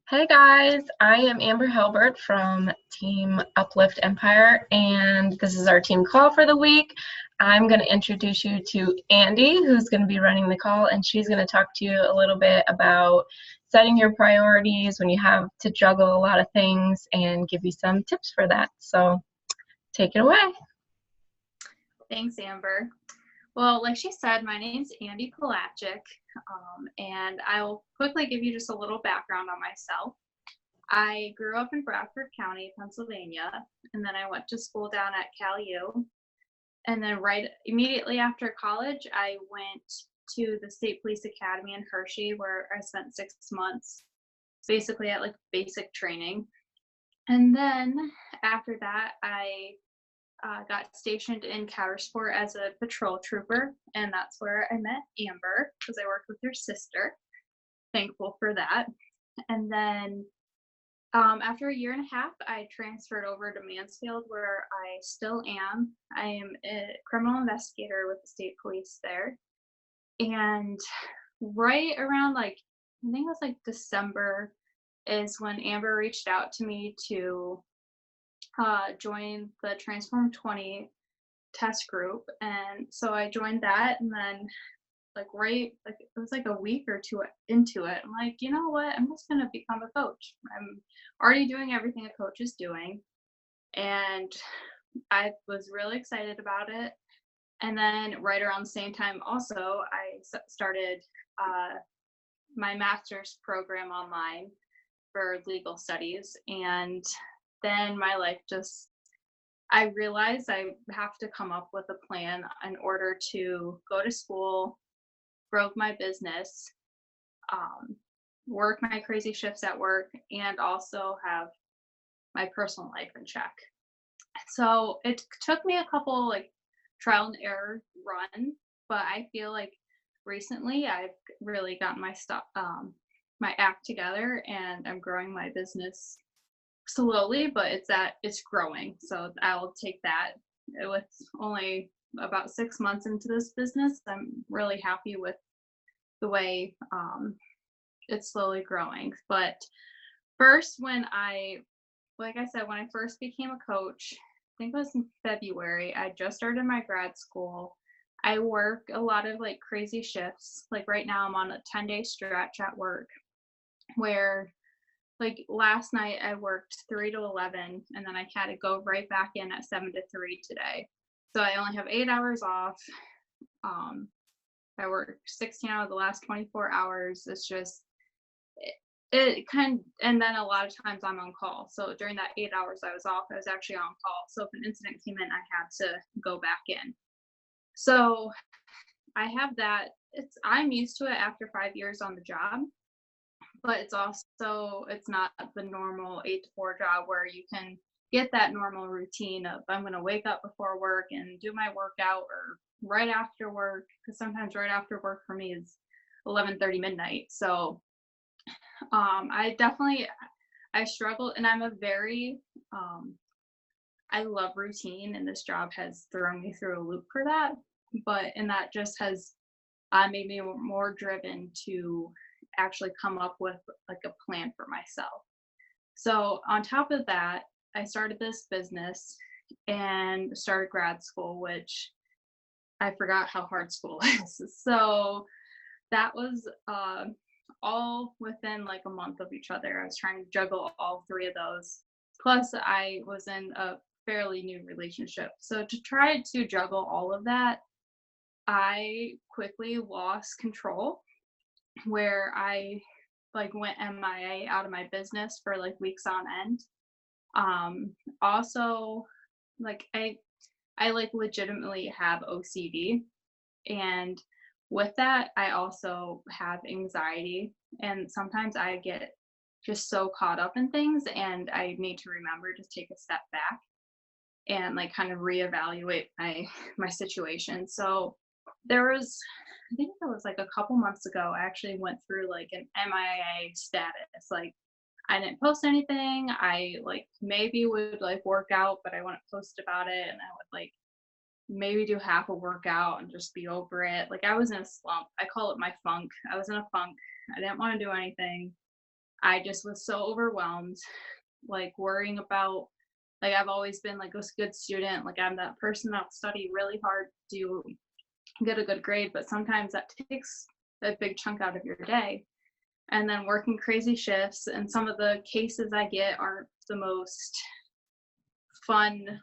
Hey guys, I am Amber Hilbert from Team Uplift Empire, and this is our team call for the week. I'm going to introduce you to Andy, who's going to be running the call, and she's going to talk to you a little bit about setting your priorities when you have to juggle a lot of things and give you some tips for that. So take it away. Thanks, Amber. Well, like she said, my name's Andy Palacic, and I'll quickly give you just a little background on myself. I grew up in Bradford County, Pennsylvania, and then I went to school down at Cal U. And then right immediately after college, I went to the State Police Academy in Hershey, where I spent 6 months basically at like basic training. And then after that, I got stationed in Countersport as a patrol trooper, and that's where I met Amber because I worked with her sister. Thankful for that. And then after a year and a half, I transferred over to Mansfield, where I still am. I am a criminal investigator with the state police there. And right around I think it was like December, is when Amber reached out to me to joined the Transform 20 test group. And so I joined that, and then it was like a week or two into it, I'm like, you know what, I'm just gonna become a coach. I'm already doing everything a coach is doing, and I was really excited about it. And then right around the same time also, I started my master's program online for legal studies. And then my life just, I realized I have to come up with a plan in order to go to school, grow my business, work my crazy shifts at work, and also have my personal life in check. So it took me a couple trial and error run, but I feel like recently I've really gotten my stuff, my act together, and I'm growing my business slowly, but it's growing. So I'll take that. With only about 6 months into this business, I'm really happy with the way it's slowly growing. But first, like I said, when I first became a coach, I think it was in February, I just started my grad school. I work a lot of crazy shifts. Like right now, I'm on a 10-day stretch at work where last night I worked 3 to 11, and then I had to go right back in at 7 to 3 today. So I only have 8 hours off. I work 16 out of the last 24 hours. It's just, and then a lot of times I'm on call. So during that 8 hours I was off, I was actually on call. So if an incident came in, I had to go back in. So I have that. I'm used to it after 5 years on the job. But it's not the normal 8 to 4 job where you can get that normal routine of I'm going to wake up before work and do my workout, or right after work, because sometimes right after work for me is 11:30 midnight. So I struggle, and I'm a very I love routine, and this job has thrown me through a loop for that. And that just has made me more driven to actually come up with a plan for myself. So on top of that, I started this business and started grad school, which I forgot how hard school is. So that was all within a month of each other. I was trying to juggle all three of those. Plus, I was in a fairly new relationship. So to try to juggle all of that, I quickly lost control, where I went MIA out of my business for weeks on end. Also, I legitimately have OCD, and with that I also have anxiety, and sometimes I get just so caught up in things, and I need to remember to take a step back and kind of reevaluate my situation. So I think it was a couple months ago, I actually went through an MIA status. I didn't post anything. I maybe would work out, but I wouldn't post about it, and I would maybe do half a workout and just be over it. I was in a slump. I call it my funk. I was in a funk. I didn't want to do anything. I just was so overwhelmed, like worrying about, like I've always been like a good student. Like I'm that person that'll study really hard to get a good grade, but sometimes that takes a big chunk out of your day. And then working crazy shifts, and some of the cases I get aren't the most fun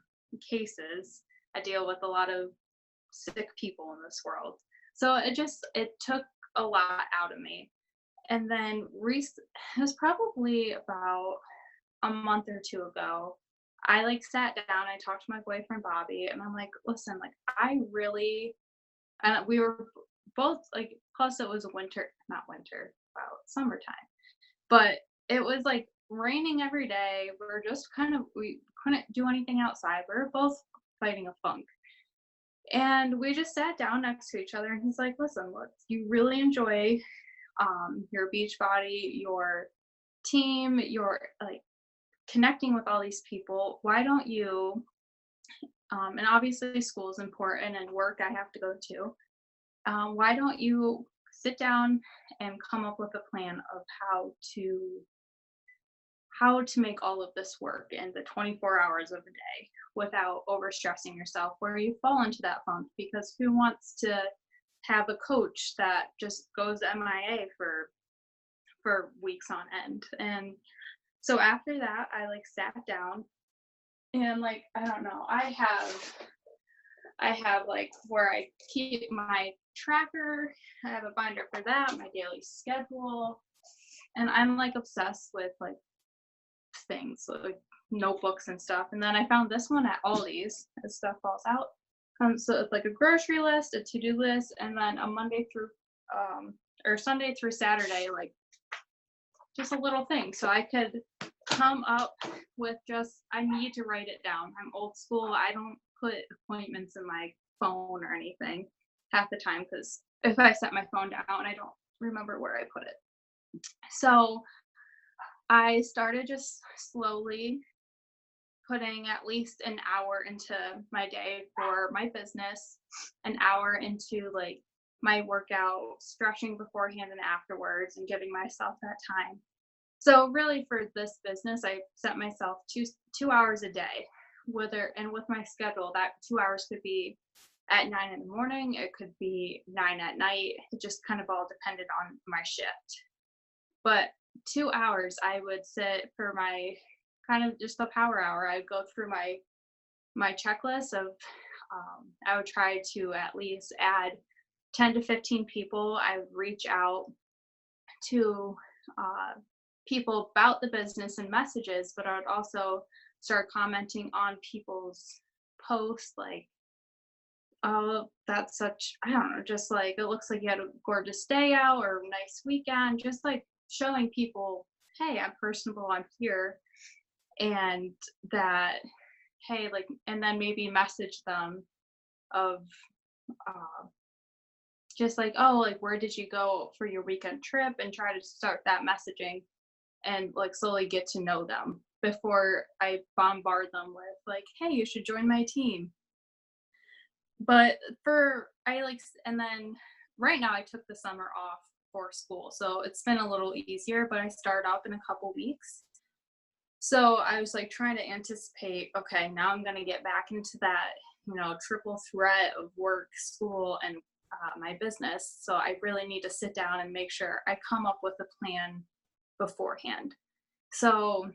cases. I deal with a lot of sick people in this world. So it took a lot out of me. And then it was probably about a month or two ago. I like sat down, I talked to my boyfriend Bobby, and I'm like, listen, like I really, and we were both like, plus it was winter, not winter, about summertime, but it was like raining every day. We were just we couldn't do anything outside. We were both fighting a funk. And we just sat down next to each other, and he's like, listen, look, you really enjoy your beach body, your team, your like connecting with all these people. Why don't you, and obviously school is important and work I have to go to. Why don't you sit down and come up with a plan of how to make all of this work in the 24 hours of a day without overstressing yourself where you fall into that funk, because who wants to have a coach that just goes MIA for weeks on end. And so after that I like sat down and like I don't know, I have like where I keep my tracker. I have a binder for that, my daily schedule, and I'm like obsessed with like things, so, like notebooks and stuff. And then I found this one at Aldi's as stuff falls out. So it's like a grocery list, a to-do list, and then a Monday through or Sunday through Saturday, like just a little thing. So I could come up with just, I need to write it down. I'm old school. I don't put appointments in my phone or anything half the time, because if I set my phone down, I don't remember where I put it. So I started just slowly putting at least an hour into my day for my business, an hour into like my workout, stretching beforehand and afterwards, and giving myself that time. So really for this business, I set myself 2 hours a day. And with my schedule, that 2 hours could be at 9 in the morning, it could be 9 at night. It just kind of all depended on my shift. But 2 hours, I would sit for my kind of just the power hour. I'd go through my checklist of I would try to at least add 10 to 15 people. I would reach out to people about the business and messages, but I would also start commenting on people's posts, like, oh, that's such, I don't know, just like, it looks like you had a gorgeous day out or a nice weekend, just like showing people, hey, I'm personable, I'm here, and that, hey, like, and then maybe message them of uh, just like, oh, like, where did you go for your weekend trip, and try to start that messaging and like slowly get to know them before I bombard them with like, hey, you should join my team. But and then right now I took the summer off for school, so it's been a little easier, but I start up in a couple weeks. So I was like trying to anticipate, okay, now I'm going to get back into that, triple threat of work, school, and my business. So I really need to sit down and make sure I come up with a plan beforehand. So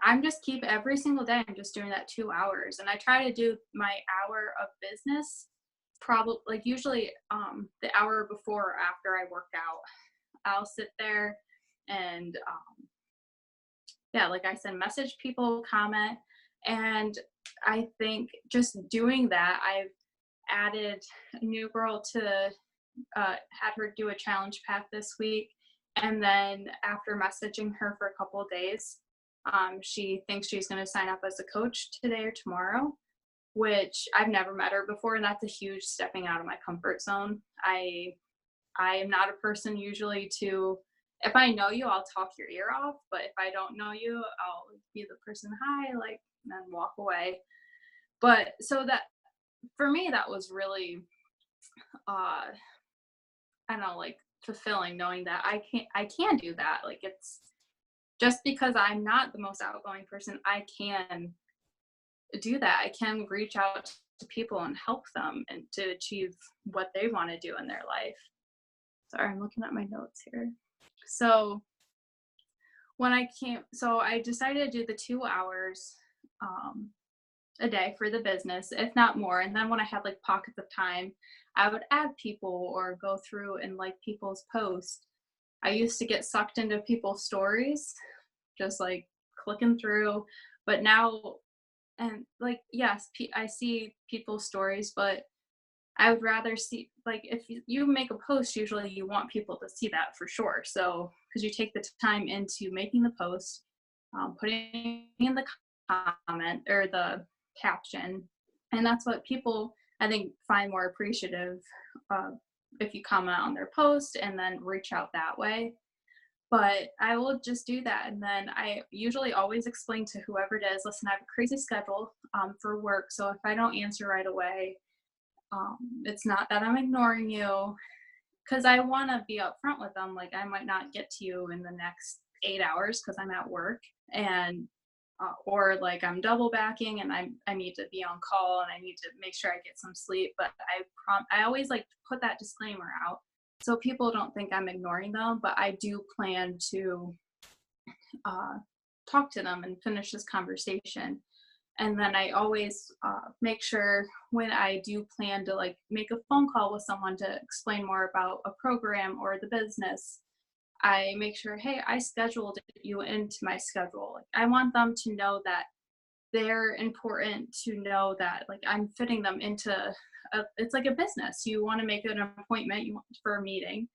I'm just every single day, I'm just doing that 2 hours. And I try to do my hour of business, probably like usually the hour before or after I work out. I'll sit there and yeah, like I said, message people, comment. And I think just doing that, I've added a new girl to had her do a challenge pack this week. And then after messaging her for a couple of days, she thinks she's going to sign up as a coach today or tomorrow, which I've never met her before. And that's a huge stepping out of my comfort zone. I am not a person usually if I know you, I'll talk your ear off. But if I don't know you, I'll be the person, hi, like, and then walk away. But so that, for me, that was really, I don't know, like fulfilling, knowing that I can do that. Like just because I'm not the most outgoing person, I can do that. I can reach out to people and help them and to achieve what they want to do in their life. Sorry, I'm looking at my notes here. So so I decided to do the 2 hours a day for the business, if not more. And then when I had like pockets of time, I would add people or go through and like people's posts. I used to get sucked into people's stories, just like clicking through. But now, and like, yes, I see people's stories, but I would rather see, like, if you make a post, usually you want people to see that for sure. So, because you take the time into making the post, putting in the comment or the caption, and that's what people, I think, find more appreciative if you comment on their post and then reach out that way. But I will just do that. And then I usually always explain to whoever it is, listen, I have a crazy schedule for work. So if I don't answer right away, it's not that I'm ignoring you, because I want to be upfront with them. Like, I might not get to you in the next 8 hours because I'm at work, and or like I'm double backing and I need to be on call and I need to make sure I get some sleep. But I always like put that disclaimer out so people don't think I'm ignoring them. But I do plan to talk to them and finish this conversation. And then I always make sure when I do plan to like make a phone call with someone to explain more about a program or the business, I make sure, hey, I scheduled you into my schedule. Like, I want them to know that they're important, to know that like I'm fitting them into it's like a business. You want to make an appointment for a meeting,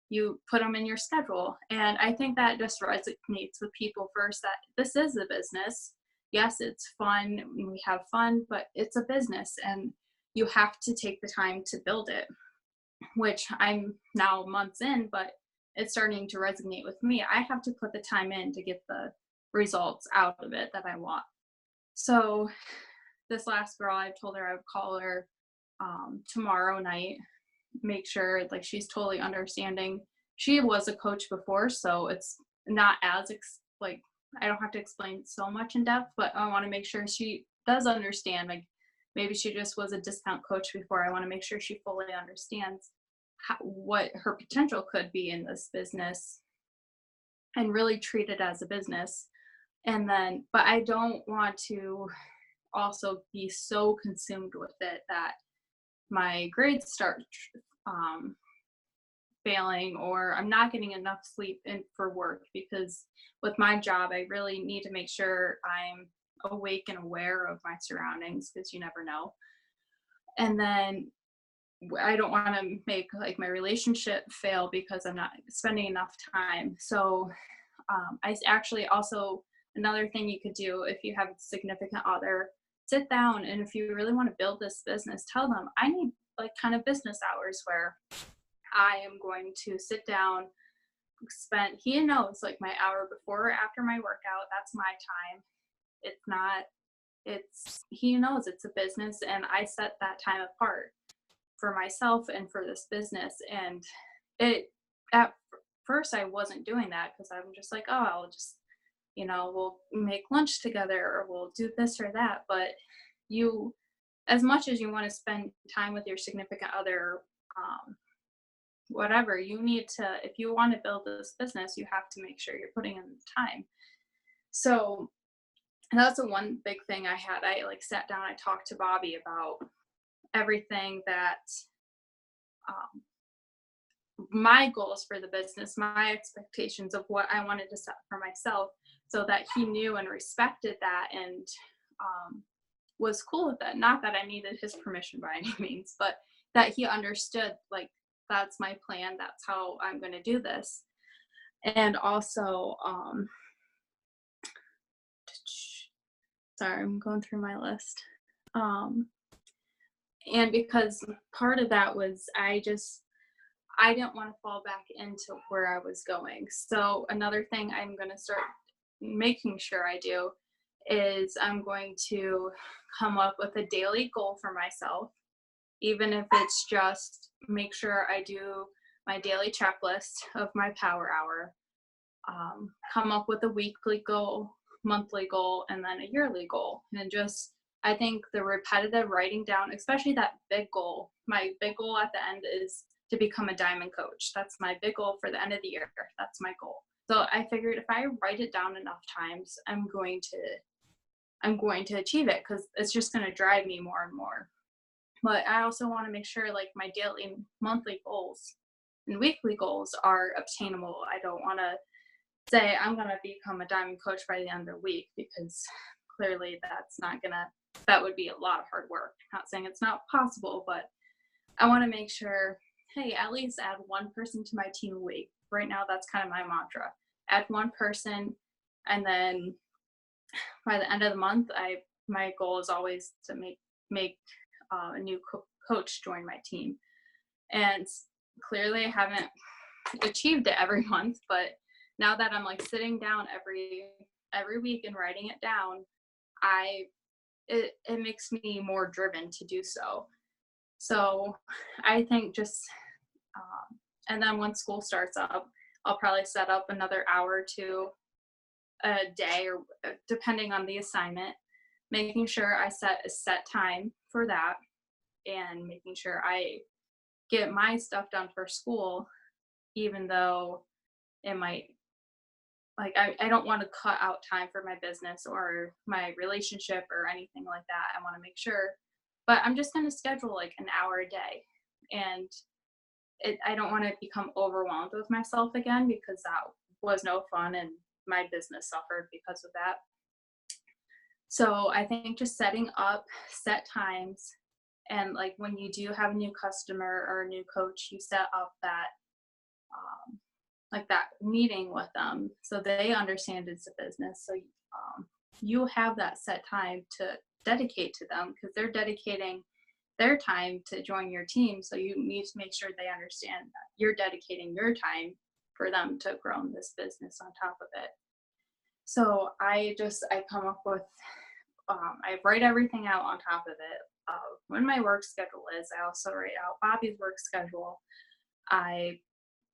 you put them in your schedule. And I think that just resonates with people first, that this is a business. Yes, it's fun, we have fun, but it's a business and you have to take the time to build it, which I'm now months in, but it's starting to resonate with me. I have to put the time in to get the results out of it that I want. So this last girl, I told her I would call her tomorrow night, make sure like she's totally understanding. She was a coach before, so it's not as like I don't have to explain so much in depth, but I want to make sure she does understand. Like, maybe she just was a discount coach before. I want to make sure she fully understands what her potential could be in this business and really treat it as a business. And then, but I don't want to also be so consumed with it that my grades start failing, or I'm not getting enough sleep in for work, because with my job, I really need to make sure I'm awake and aware of my surroundings, because you never know. And then I don't want to make like my relationship fail because I'm not spending enough time. So I actually also, another thing you could do if you have a significant other, sit down, and if you really want to build this business, tell them I need like kind of business hours where I am going to sit down, he knows like my hour before or after my workout, that's my time. It's not, he knows it's a business, and I set that time apart for myself and for this business. And at first I wasn't doing that because I'm just like, oh, I'll just, we'll make lunch together or we'll do this or that. But as much as you want to spend time with your significant other, whatever, you need to, if you want to build this business, you have to make sure you're putting in the time. So that's the one big thing I had. I like sat down, I talked to Bobby about everything that my goals for the business, my expectations of what I wanted to set for myself, so that he knew and respected that, and was cool with it. Not that I needed his permission by any means, but that he understood, like, that's my plan, that's how I'm going to do this. And also, sorry, I'm going through my list. And because part of that was I didn't want to fall back into where I was going. So another thing I'm going to start making sure I do is I'm going to come up with a daily goal for myself, even if it's just make sure I do my daily checklist of my power hour. come up with a weekly goal, monthly goal, and then a yearly goal. And just, I think the repetitive writing down, especially that big goal, my big goal at the end is to become a diamond coach. That's my big goal for the end of the year. That's my goal. So I figured if I write it down enough times, I'm going to achieve it, because it's just going to drive me more and more. But I also want to make sure like my daily, monthly goals and weekly goals are obtainable. I don't want to say I'm going to become a diamond coach by the end of the week, because clearly that would be a lot of hard work. Not saying it's not possible, but I want to make sure, hey, at least add one person to my team a week. Right now, that's kind of my mantra. Add one person, and then by the end of the month, my goal is always to make a new coach join my team. And clearly I haven't achieved it every month, but now that I'm like sitting down every week and writing it down, it makes me more driven to do so. So I think just and then when school starts up, I'll probably set up another hour or two a day, or depending on the assignment, making sure I set a set time for that, and making sure I get my stuff done for school, even though it might, like, I don't want to cut out time for my business or my relationship or anything like that. I want to make sure, but I'm just going to schedule like an hour a day, and I don't want to become overwhelmed with myself again, because that was no fun and my business suffered because of that. So I think just setting up set times, and like when you do have a new customer or a new coach, you set up that like that meeting with them so they understand it's a business. So you have that set time to dedicate to them, because they're dedicating their time to join your team. So you need to make sure they understand that you're dedicating your time for them to grow in this business on top of it. So I come up with, I write everything out on top of it. When my work schedule is, I also write out Bobby's work schedule. I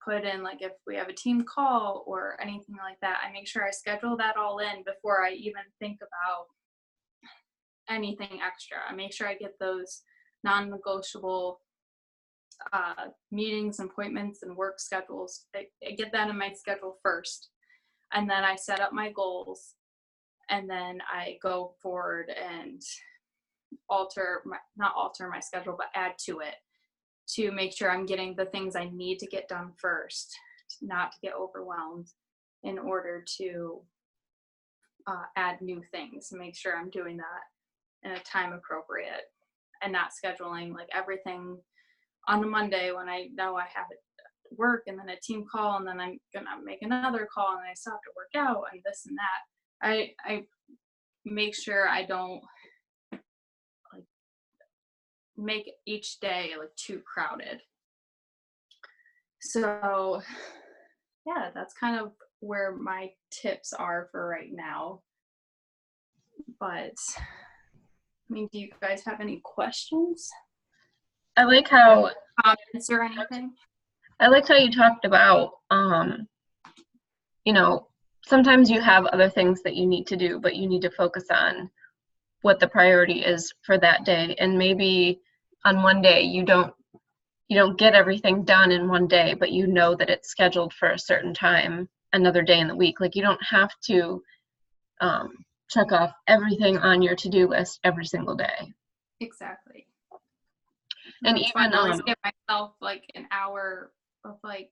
put in, like, if we have a team call or anything like that, I make sure I schedule that all in before I even think about anything extra. I make sure I get those non-negotiable meetings, appointments, and work schedules. I get that in my schedule first, and then I set up my goals, and then I go forward and not alter my schedule, but add to it to make sure I'm getting the things I need to get done first, not to get overwhelmed, in order to add new things, and make sure I'm doing that in a time appropriate, and not scheduling like everything on a Monday when I know I have it work, and then a team call, and then I'm gonna make another call, and I still have to work out and this and that. I make sure I don't like make each day like too crowded. So yeah, that's kind of where my tips are for right now. But I mean, do you guys have any questions? I like how comments or anything? I liked how you talked about, sometimes you have other things that you need to do, but you need to focus on what the priority is for that day. And maybe on one day you don't get everything done in one day, but you know that it's scheduled for a certain time another day in the week. Like, you don't have to check off everything on your to-do list every single day. Exactly. And even I always give myself like an hour of like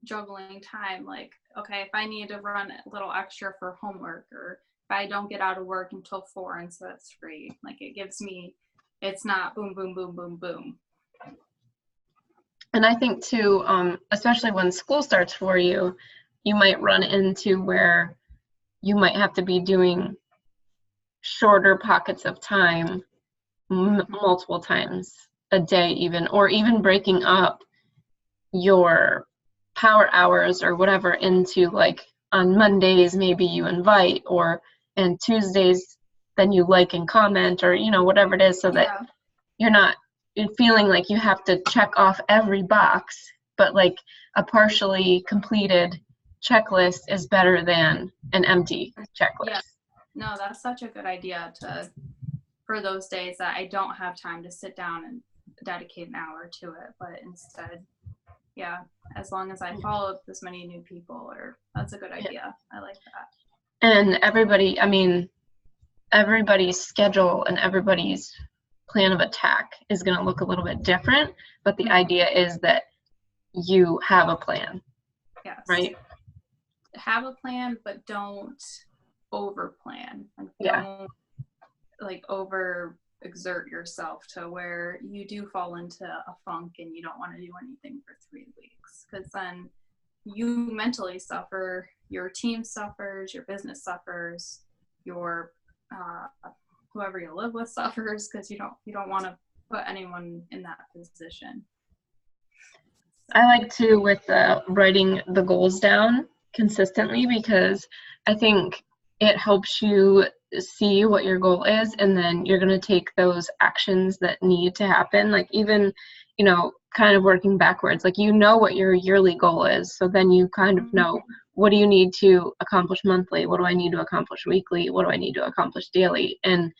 juggling time. Like, okay, if I need to run a little extra for homework, or if I don't get out of work until 4 and so that's free, like it gives me, it's not boom, boom, boom, boom, boom. And I think too, especially when school starts for you, you might run into where you might have to be doing shorter pockets of time, multiple times a day even, or even breaking up your power hours or whatever into, like, on Mondays maybe you invite, and Tuesdays then you like and comment, or whatever it is, so that you're not feeling like you have to check off every box, but like a partially completed checklist is better than an empty checklist. Yeah. No, that's such a good idea for those days that I don't have time to sit down and dedicate an hour to it, but instead, yeah, as long as I follow up this many new people, that's a good idea. I like that. And everybody's schedule and everybody's plan of attack is going to look a little bit different, but the idea is that you have a plan. Yes. Right? Have a plan, but don't over plan. Don't over exert yourself to where you do fall into a funk and you don't want to do anything for 3 weeks, because then you mentally suffer, your team suffers, your business suffers, your whoever you live with suffers, because you don't want to put anyone in that position. I like to with writing the goals down consistently, because I think it helps you see what your goal is, and then you're going to take those actions that need to happen. Like even, kind of working backwards, like what your yearly goal is. So then you kind of know, what do you need to accomplish monthly? What do I need to accomplish weekly? What do I need to accomplish daily? And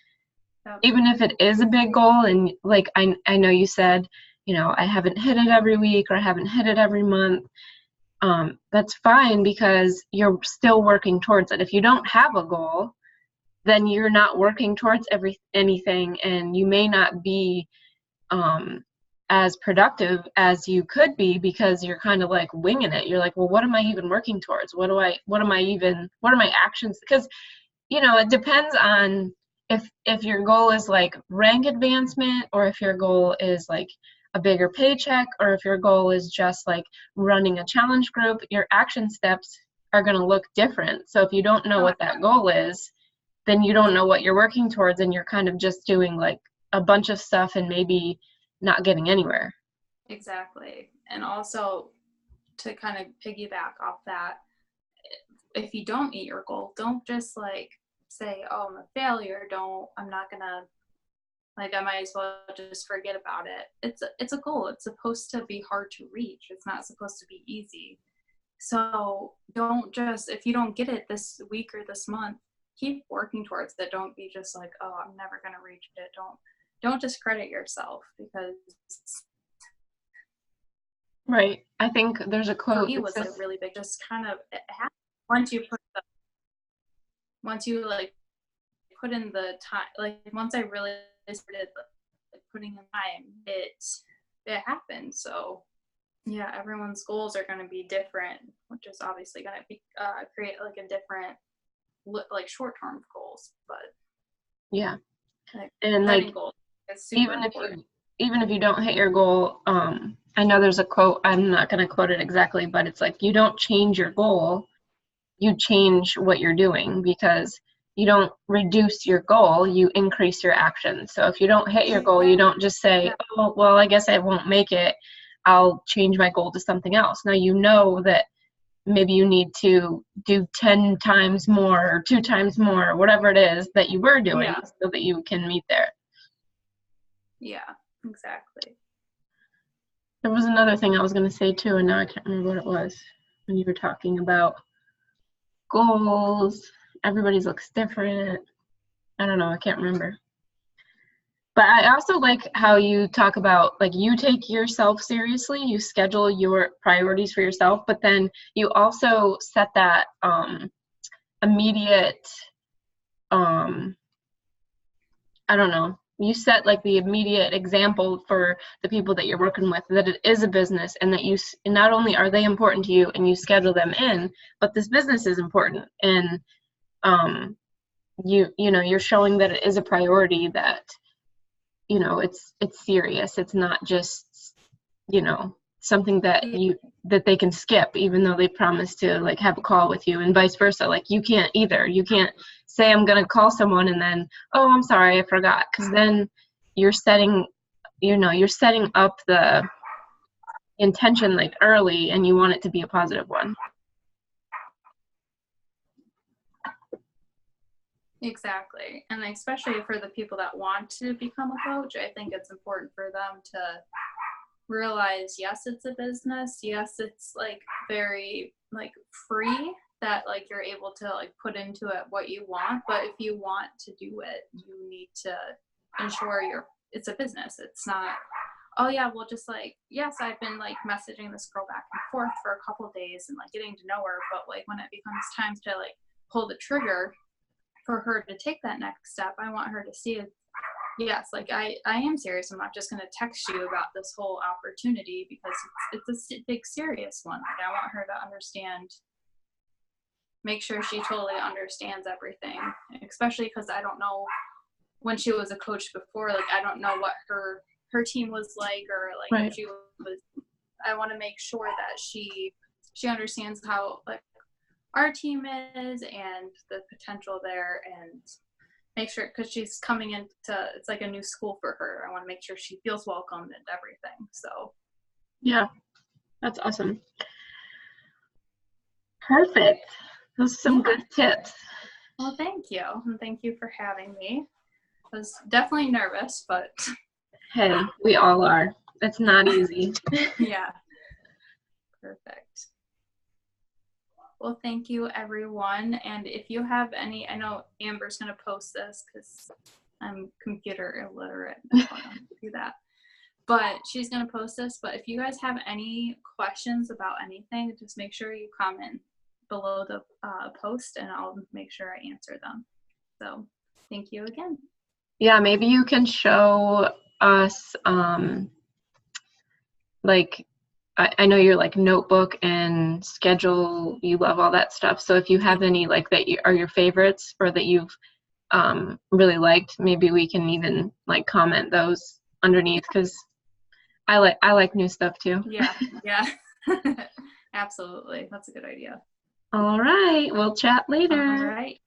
even if it is a big goal, and like I know you said, I haven't hit it every week or I haven't hit it every month, that's fine, because you're still working towards it. If you don't have a goal, then you're not working towards anything, and you may not be as productive as you could be, because you're kind of like winging it. You're like, well, what am I even working towards? What are my actions? Because it depends on if your goal is like rank advancement, or if your goal is like a bigger paycheck, or if your goal is just like running a challenge group, your action steps are going to look different. So if you don't know what that goal is, then you don't know what you're working towards, and you're kind of just doing like a bunch of stuff and maybe not getting anywhere. Exactly. And also, to kind of piggyback off that, if you don't meet your goal, don't just like say, oh, I'm a failure. I'm not gonna, like, I might as well just forget about it. It's a goal. It's supposed to be hard to reach. It's not supposed to be easy. So don't just, if you don't get it this week or this month, keep working towards it. Don't be just like, oh, I'm never gonna reach it. Don't discredit yourself, because right. I think there's a quote. For me, was like really big. Just kind of once you like put in the time, like once I really started like putting in time, it happened. So yeah, everyone's goals are going to be different, which is obviously going to be create like a different like short-term goals, but yeah, and like goals is super important. Even if you don't hit your goal, I know there's a quote, I'm not going to quote it exactly, but it's like, you don't change your goal, you change what you're doing, because you don't reduce your goal, you increase your action. So if you don't hit your goal, you don't just say, oh, well, I guess I won't make it, I'll change my goal to something else. Now you know that maybe you need to do 10 times more or 2 times more, whatever it is that you were doing, so that you can meet there. Yeah, exactly. There was another thing I was going to say too, and now I can't remember what it was when you were talking about goals. Everybody's looks different. I don't know. I can't remember. But I also like how you talk about, like, you take yourself seriously, you schedule your priorities for yourself, but then you also set that immediate, I don't know, you set like the immediate example for the people that you're working with, that it is a business, and that you not only are they important to you and you schedule them in, but this business is important, and you're showing that it is a priority, that it's serious. It's not just something that they can skip, even though they promise to like have a call with you, and vice versa. Like you can't say I'm going to call someone and then, oh, I'm sorry, I forgot, because then you're setting up the intention like early, and you want it to be a positive one. Exactly. And especially for the people that want to become a coach, I think it's important for them to realize, yes, it's a business. Yes, it's like very like free that like you're able to like put into it what you want, but if you want to do it, you need to ensure it's a business. It's not, oh yeah, well just like, yes, I've been like messaging this girl back and forth for a couple of days and like getting to know her, but like when it becomes time to like pull the trigger for her to take that next step, I want her to see it. Yes, like I am serious. I'm not just going to text you about this whole opportunity because it's a big serious one. Like I want her to understand, make sure she totally understands everything, especially because I don't know when she was a coach before, like I don't know what her team was like, or like if she was, I want to make sure that she understands how like our team is and the potential there, and make sure, because she's coming into, it's like a new school for her. I want to make sure she feels welcomed and everything. So yeah, that's awesome. Perfect. Those are some good tips. Well, thank you, and thank you for having me. I was definitely nervous, but hey, we all are. It's not easy. Yeah. Perfect. Well, thank you, everyone. And if you have any, I know Amber's going to post this because I'm computer illiterate. I don't do that. But she's going to post this. But if you guys have any questions about anything, just make sure you comment below the post and I'll make sure I answer them. So thank you again. Yeah, maybe you can show us like, I know you're like notebook and schedule, you love all that stuff. So if you have any like that are your favorites or that you've really liked, maybe we can even like comment those underneath, because I like new stuff too. Yeah. Absolutely. That's a good idea. All right, we'll chat later. All right.